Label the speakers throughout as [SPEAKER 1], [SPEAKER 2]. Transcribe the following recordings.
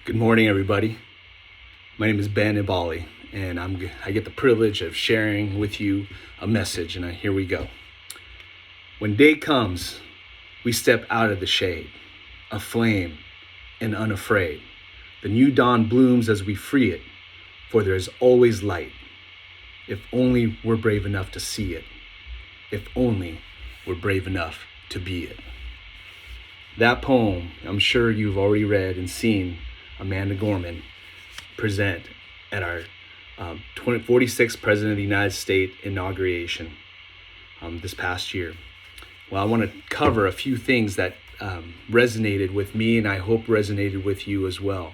[SPEAKER 1] Good morning, everybody. My name is Ben Ibali, and I get the privilege of sharing with you a message, and here we go. When day comes, we step out of the shade, aflame and unafraid. The new dawn blooms as we free it, for there is always light. If only we're brave enough to see it. If only we're brave enough to be it. That poem, I'm sure you've already read and seen Amanda Gorman present at our 46th President of the United States inauguration this past year. Well, I want to cover a few things that resonated with me, and I hope resonated with you as well.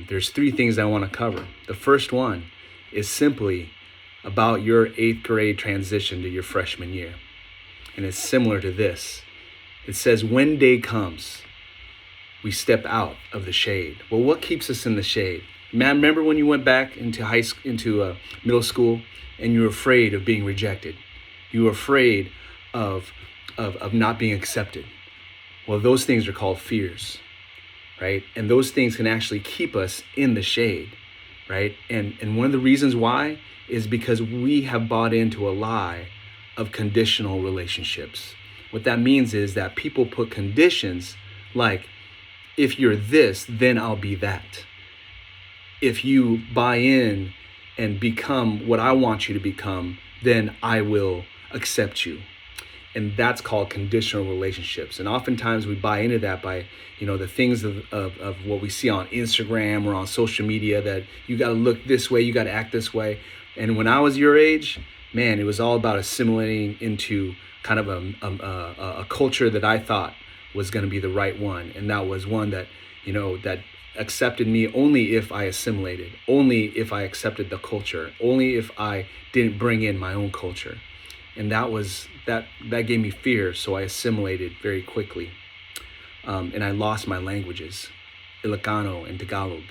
[SPEAKER 1] There's three things I want to cover. The first one is simply about your 8th grade transition to your freshman year. And it's similar to this. It says, when day comes, we step out of the shade. Well, what keeps us in the shade? Man, remember when you went back into middle school and you were afraid of being rejected? You were afraid of not being accepted. Well, those things are called fears, right? And those things can actually keep us in the shade, right? And one of the reasons why is because we have bought into a lie of conditional relationships. What that means is that people put conditions like, if you're this, then I'll be that. If you buy in and become what I want you to become, then I will accept you. And that's called conditional relationships. And oftentimes we buy into that by, the things of what we see on Instagram or on social media, that you got to look this way, you got to act this way. And when I was your age, man, it was all about assimilating into kind of a culture that I thought was going to be the right one. And that was one that, that accepted me only if I assimilated, only if I accepted the culture, only if I didn't bring in my own culture. And that gave me fear. So I assimilated very quickly. And I lost my languages, Ilocano and Tagalog,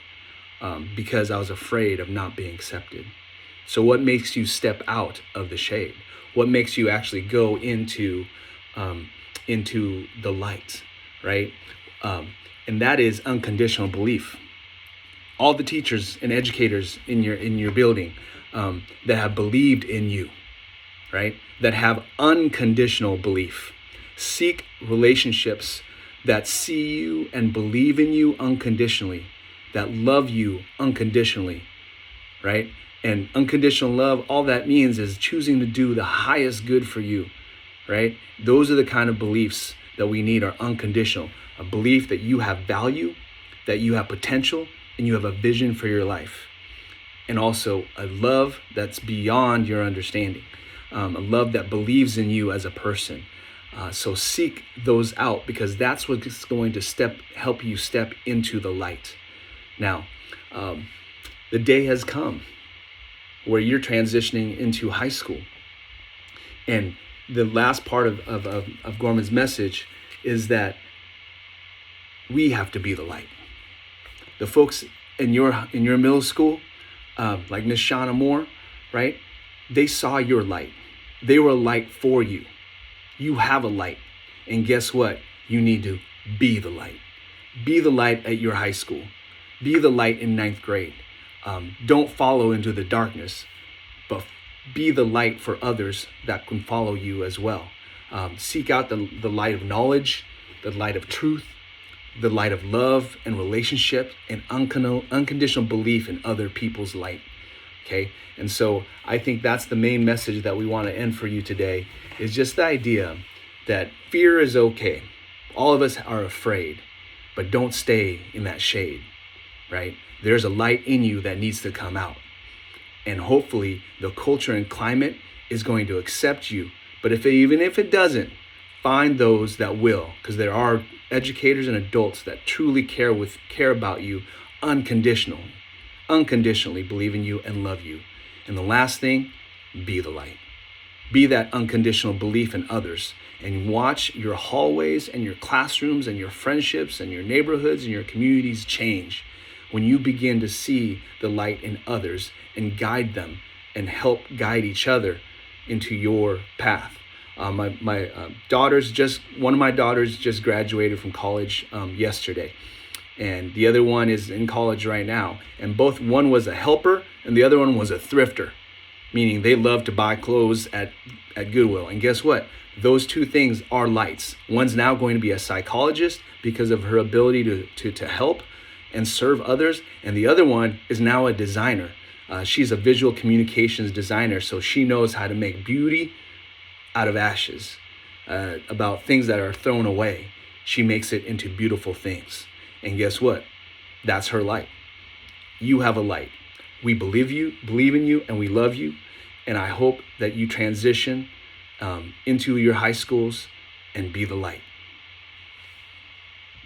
[SPEAKER 1] because I was afraid of not being accepted. So what makes you step out of the shade? What makes you actually go into the light, right? And that is unconditional belief. All the teachers and educators in your building that have believed in you, right? That have unconditional belief. Seek relationships that see you and believe in you unconditionally, that love you unconditionally, right? And unconditional love, all that means is choosing to do the highest good for you, right? Those are the kind of beliefs that we need, are unconditional. A belief that you have value, that you have potential, and you have a vision for your life. And also a love that's beyond your understanding. A love that believes in you as a person. So seek those out, because that's what's going to help you step into the light. Now, the day has come where you're transitioning into high school. And the last part of Gorman's message is that we have to be the light. The folks in your middle school, like Miss Shauna Moore, right? They saw your light. They were a light for you. You have a light. And guess what? You need to be the light. Be the light at your high school. Be the light in 9th grade. Don't follow into the darkness, but be the light for others that can follow you as well. Seek out the light of knowledge, the light of truth, the light of love and relationship, and unconditional belief in other people's light. Okay? And so I think that's the main message that we want to end for you today, is just the idea that fear is okay. All of us are afraid, but don't stay in that shade, right? There's a light in you that needs to come out. And hopefully the culture and climate is going to accept you. But even if it doesn't, find those that will, because there are educators and adults that truly care about you unconditionally believe in you and love you. And the last thing, be the light. Be that unconditional belief in others, and watch your hallways and your classrooms and your friendships and your neighborhoods and your communities change when you begin to see the light in others and guide them and help guide each other into your path. One of my daughters just graduated from college yesterday, and the other one is in college right now. And both, one was a helper and the other one was a thrifter, meaning they love to buy clothes at Goodwill. And guess what? Those two things are lights. One's now going to be a psychologist because of her ability to help and serve others. And the other one is now a designer. She's a visual communications designer, so she knows how to make beauty out of ashes, about things that are thrown away. She makes it into beautiful things. And guess what? That's her light. You have a light. We believe in you, and we love you. And I hope that you transition into your high schools and be the light.